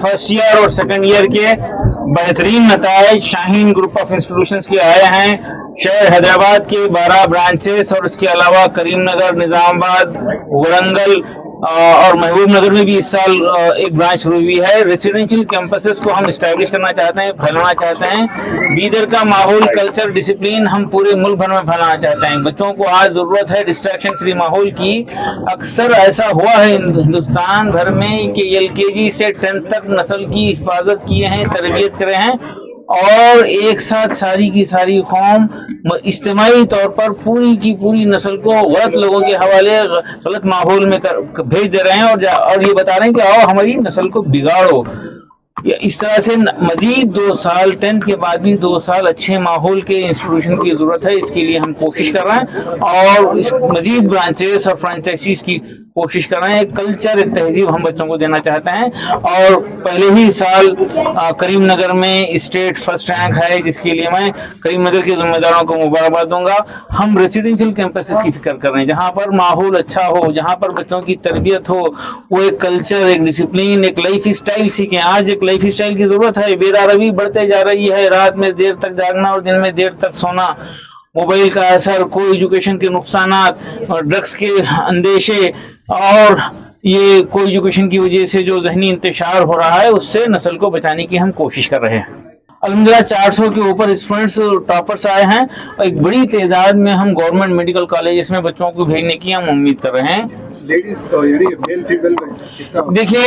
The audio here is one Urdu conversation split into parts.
فرسٹ ایئر اور سیکنڈ ایئر کے بہترین نتائج شاہین گروپ آف انسٹیٹیوشنز کے آئے ہیں. شہر حیدرآباد کے 12 برانچز اور اس کے علاوہ کریم نگر، نظام آباد، ورنگل اور محبوب نگر میں بھی اس سال ایک برانچ شروع ہوئی ہے. ریسیڈینشیل کیمپسز کو ہم اسٹیبلش کرنا چاہتے ہیں، پھیلانا چاہتے ہیں. بیدر کا ماحول، کلچر، ڈسپلین ہم پورے ملک بھر میں پھیلانا چاہتے ہیں. بچوں کو آج ضرورت ہے ڈسٹریکشن فری ماحول کی. اکثر ایسا ہوا ہے ہندوستان بھر میں کہ LKG سے 10th تک نسل کی حفاظت کیے ہیں، تربیت کرے ہیں، اور ایک ساتھ ساری کی ساری قوم اجتماعی طور پر پوری کی پوری نسل کو غلط لوگوں کے حوالے غلط ماحول میں بھیج دے رہے ہیں اور یہ بتا رہے ہیں کہ آؤ ہماری نسل کو بگاڑو. اس طرح سے مزید 2 سال 10th کے بعد بھی 2 سال اچھے ماحول کے انسٹیٹیوشن کی ضرورت ہے. اس کے لیے ہم کوشش کر رہے ہیں اور مزید برانچز اور فرانچائزیز کی کوشش کر رہے ہیں. ایک کلچر، ایک تہذیب ہم بچوں کو دینا چاہتے ہیں. اور پہلے ہی سال کریم نگر میں اسٹیٹ فرسٹ رینک ہے، جس کے لیے میں کریم نگر کے ذمہ داروں کو مبارکباد دوں گا. ہم ریسیڈینشیل کیمپسز کی فکر کر رہے ہیں جہاں پر ماحول اچھا ہو، جہاں پر بچوں کی تربیت ہو، وہ ایک کلچر، ایک ڈسپلین، ایک لائف اسٹائل سیکھیں. آج ایک لائف اسٹائل کی ضرورت ہے. بے روی بڑھتے جا رہی ہے، رات میں دیر تک جاگنا اور دن میں دیر تک سونا، موبائل کا اثر، کوئی ایجوکیشن کے نقصانات اور ڈرگس کے اندیشے، اور یہ کوئی ایجوکیشن کی وجہ سے جو ذہنی انتشار ہو رہا ہے، اس سے نسل کو بچانے کی ہم کوشش کر رہے ہیں. الحمدللہ 400 کے اوپر اسٹوڈنٹس ٹاپرس آئے ہیں اور ایک بڑی تعداد میں ہم گورنمنٹ میڈیکل کالجز میں بچوں کو بھیجنے کی ہم امید کر رہے ہیں. دیکھیے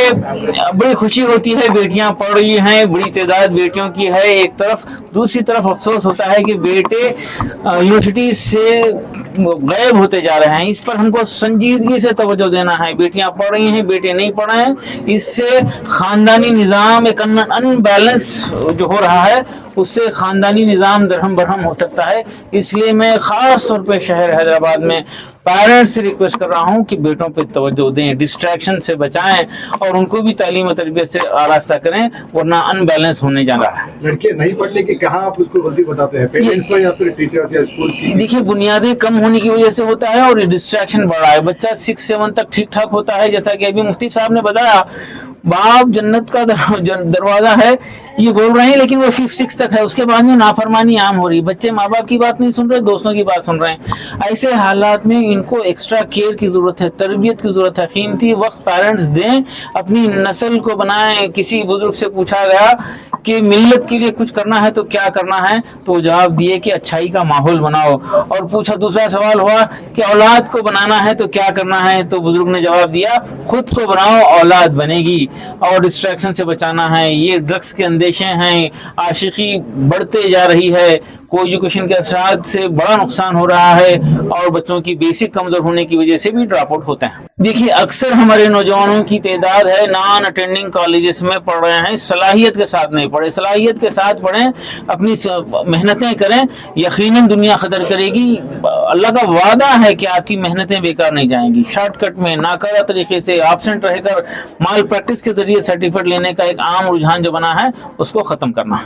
بڑی خوشی ہوتی ہے، بیٹیاں پڑھ رہی ہیں، بڑی تعداد بیٹیوں کی ہے ایک طرف. دوسری طرف افسوس ہوتا ہے کہ بیٹے یونیورسٹی سے غائب ہوتے جا رہے ہیں. اس پر ہم کو سنجیدگی سے توجہ دینا ہے. بیٹیاں پڑھ رہی ہیں، بیٹے نہیں پڑھ رہے ہیں. اس سے خاندانی نظام ایک ان بیلنس جو ہو رہا ہے، اس سے خاندانی نظام درہم برہم ہو سکتا ہے. اس لیے میں خاص طور پہ شہر حیدرآباد میں پیرنٹس سے ریکویسٹ کر رہا ہوں کہ بیٹوں پہ توجہ دیں، ڈسٹریکشن سے بچائیں اور ان کو بھی تعلیم و تربیت سے آراستہ کریں، ورنہ ان بیلنس ہونے جا رہا ہے. لڑکیاں نہیں پڑھنے کی کہاں آپ اس کو غلطی بتاتے ہیں، پیرنٹس کو یا پھر ٹیچر یا اسکول کی؟ دیکھیے بنیادیں کم ہونے کی وجہ سے ہوتا ہے اور ڈسٹریکشن بڑھ رہا ہے. بچہ 6-7 تک ٹھیک ٹھاک ہوتا ہے، جیسا کہ ابھی مفتی صاحب نے بتایا. باپ جنت کا دروازہ ہے یہ بول رہے ہیں، لیکن وہ 5-6 تک ہے. اس کے بعد میں نافرمانی عام ہو رہی ہے. بچے ماں باپ کی بات نہیں سن رہے، دوستوں کی بات سن رہے ہیں. ایسے حالات میں ان کو ایکسٹرا کیئر کی ضرورت ہے، تربیت کی ضرورت ہے. قیمتی وقت پیرنٹس دیں، اپنی نسل کو بنائیں. کسی بزرگ سے پوچھا گیا کہ ملت کے لیے کچھ کرنا ہے تو کیا کرنا ہے، تو وہ جواب دیے کہ اچھائی کا ماحول بناؤ. اور پوچھا دوسرا سوال ہوا کہ اولاد کو بنانا ہے تو کیا کرنا ہے، تو بزرگ نے جواب دیا خود کو بناؤ اولاد بنے گی. اور ڈسٹریکشن سے بچانا ہے. یہ ڈرگس کے اندیشے ہیں، عاشقی بڑھتے جا رہی ہے، کو ایجوکیشن کے اثرات سے بڑا نقصان ہو رہا ہے، اور بچوں کی بیسک کمزور ہونے کی وجہ سے بھی ڈراپ آؤٹ ہوتے ہیں. دیکھیے اکثر ہمارے نوجوانوں کی تعداد ہے نان اٹینڈنگ کالجز میں پڑھ رہے ہیں، صلاحیت کے ساتھ نہیں پڑھے. صلاحیت کے ساتھ پڑھیں، اپنی محنتیں کریں، یقیناً دنیا قدر کرے گی. اللہ کا وعدہ ہے کہ آپ کی محنتیں بیکار نہیں جائیں گی. شارٹ کٹ میں ناکارہ طریقے سے ایبسنٹ رہ کر مال پریکٹس کے ذریعے سرٹیفکیٹ لینے کا ایک عام رجحان جو بنا ہے، اس کو ختم کرنا.